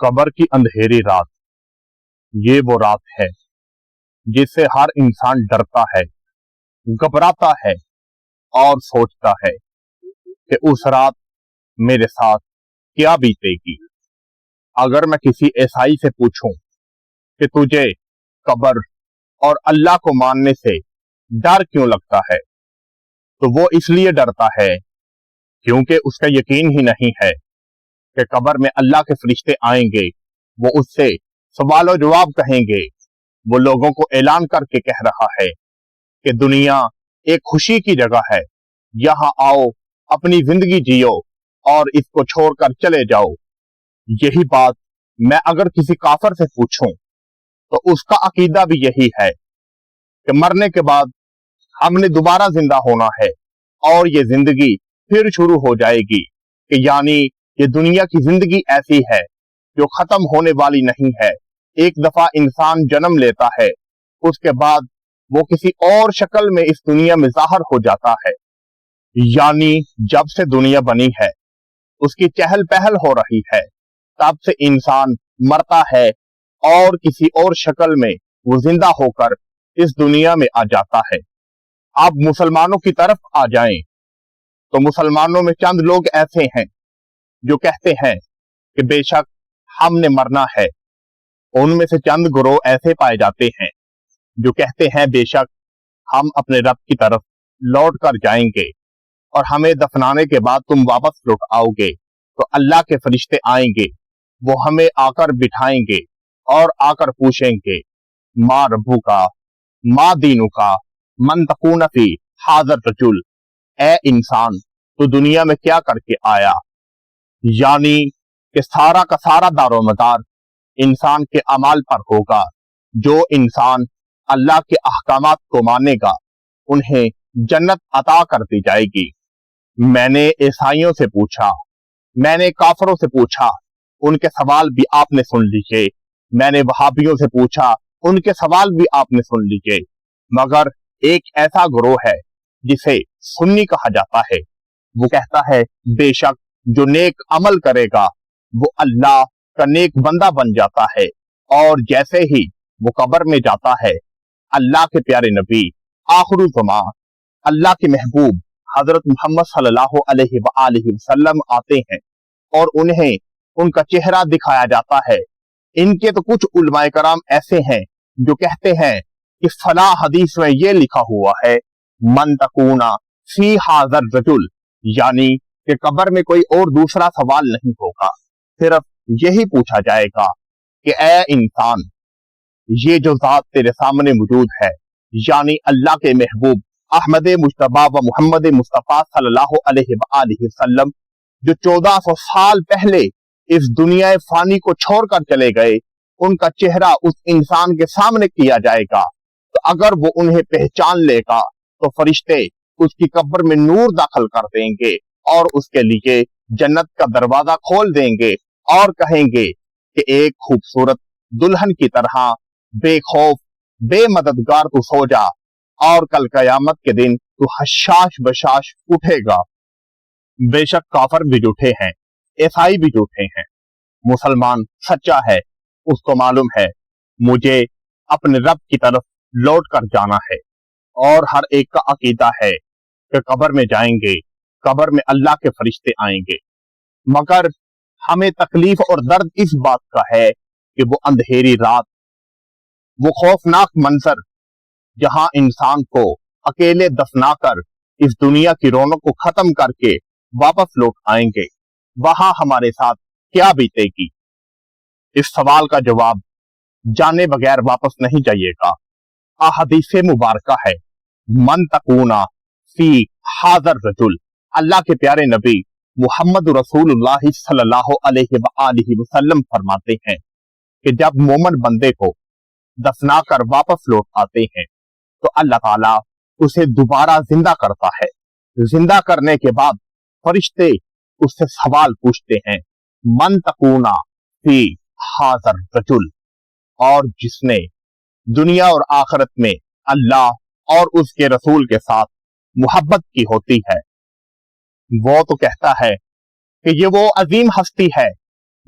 قبر کی اندھیری رات، یہ وہ رات ہے جس سے ہر انسان ڈرتا ہے، گھبراتا ہے اور سوچتا ہے کہ اس رات میرے ساتھ کیا بیتے گی۔ اگر میں کسی عیسائی سے پوچھوں کہ تجھے قبر اور اللہ کو ماننے سے ڈر کیوں لگتا ہے، تو وہ اس لیے ڈرتا ہے کیونکہ اس کا یقین ہی نہیں ہے کہ قبر میں اللہ کے فرشتے آئیں گے، وہ اس سے سوال و جواب کہیں گے۔ وہ لوگوں کو اعلان کر کے کہہ رہا ہے کہ دنیا ایک خوشی کی جگہ ہے، یہاں آؤ، اپنی زندگی جیو اور اس کو چھوڑ کر چلے جاؤ۔ یہی بات میں اگر کسی کافر سے پوچھوں تو اس کا عقیدہ بھی یہی ہے کہ مرنے کے بعد ہم نے دوبارہ زندہ ہونا ہے اور یہ زندگی پھر شروع ہو جائے گی، کہ یعنی یہ دنیا کی زندگی ایسی ہے جو ختم ہونے والی نہیں ہے۔ ایک دفعہ انسان جنم لیتا ہے، اس کے بعد وہ کسی اور شکل میں اس دنیا میں ظاہر ہو جاتا ہے، یعنی جب سے دنیا بنی ہے اس کی چہل پہل ہو رہی ہے، تب سے انسان مرتا ہے اور کسی اور شکل میں وہ زندہ ہو کر اس دنیا میں آ جاتا ہے۔ اب مسلمانوں کی طرف آ جائیں تو مسلمانوں میں چند لوگ ایسے ہیں جو کہتے ہیں کہ بے شک ہم نے مرنا ہے۔ ان میں سے چند گروہ ایسے پائے جاتے ہیں جو کہتے ہیں بے شک ہم اپنے رب کی طرف لوٹ کر جائیں گے اور ہمیں دفنانے کے بعد تم واپس لوٹ آؤ گے تو اللہ کے فرشتے آئیں گے، وہ ہمیں آ کر بٹھائیں گے اور آ کر پوچھیں گے ماں ربو کا، ماں دینو کا، من تکون فی حاضر رجل، اے انسان تو دنیا میں کیا کر کے آیا؟ یعنی کہ سارا کا سارا دار و مدار انسان کے اعمال پر ہوگا۔ جو انسان اللہ کے احکامات کو مانے گا انہیں جنت عطا کر دی جائے گی۔ میں نے عیسائیوں سے پوچھا، میں نے کافروں سے پوچھا، ان کے سوال بھی آپ نے سن لیجئے۔ میں نے وہابیوں سے پوچھا، ان کے سوال بھی آپ نے سن لیجئے۔ مگر ایک ایسا گروہ ہے جسے سنی کہا جاتا ہے، وہ کہتا ہے بے شک جو نیک عمل کرے گا وہ اللہ کا نیک بندہ بن جاتا ہے، اور جیسے ہی وہ قبر میں جاتا ہے اللہ کے پیارے نبی آخر الزمان اللہ کے محبوب حضرت محمد صلی اللہ علیہ وآلہ وسلم آتے ہیں اور انہیں ان کا چہرہ دکھایا جاتا ہے۔ ان کے تو کچھ علماء کرام ایسے ہیں جو کہتے ہیں کہ فلاں حدیث میں یہ لکھا ہوا ہے من تکونا فی حاضر رجل، یعنی کہ قبر میں کوئی اور دوسرا سوال نہیں ہوگا، صرف یہی پوچھا جائے گا کہ اے انسان، یہ جو ذات تیرے سامنے موجود ہے، یعنی اللہ کے محبوب احمد مجتبی و محمد مصطفیٰ صلی اللہ علیہ وآلہ وسلم جو 1400 سال پہلے اس دنیا فانی کو چھوڑ کر چلے گئے، ان کا چہرہ اس انسان کے سامنے کیا جائے گا، تو اگر وہ انہیں پہچان لے گا تو فرشتے اس کی قبر میں نور داخل کر دیں گے اور اس کے لیے جنت کا دروازہ کھول دیں گے اور کہیں گے کہ ایک خوبصورت دلہن کی طرح بے خوف بے مددگار تو سو جا، اور کل قیامت کے دن تو حشاش بشاش اٹھے گا۔ بے شک کافر بھی جھوٹے ہیں، عیسائی بھی جھوٹے ہیں، مسلمان سچا ہے، اس کو معلوم ہے مجھے اپنے رب کی طرف لوٹ کر جانا ہے، اور ہر ایک کا عقیدہ ہے کہ قبر میں جائیں گے، قبر میں اللہ کے فرشتے آئیں گے۔ مگر ہمیں تکلیف اور درد اس بات کا ہے کہ وہ اندھیری رات، وہ خوفناک منظر جہاں انسان کو اکیلے دفنا کر اس دنیا کی رونق کو ختم کر کے واپس لوٹ آئیں گے، وہاں ہمارے ساتھ کیا بیتے گی؟ اس سوال کا جواب جانے بغیر واپس نہیں جائیے گا۔ احادیث مبارکہ ہے من تکونا فی حاضر رجل، اللہ کے پیارے نبی محمد رسول اللہ صلی اللہ علیہ وآلہ وسلم فرماتے ہیں کہ جب مومن بندے کو دفنا کر واپس لوٹ آتے ہیں تو اللہ تعالیٰ اسے دوبارہ زندہ کرتا ہے۔ زندہ کرنے کے بعد فرشتے اس سے سوال پوچھتے ہیں من تکونا فی حاضر رجل، اور جس نے دنیا اور آخرت میں اللہ اور اس کے رسول کے ساتھ محبت کی ہوتی ہے، وہ تو کہتا ہے کہ یہ وہ عظیم ہستی ہے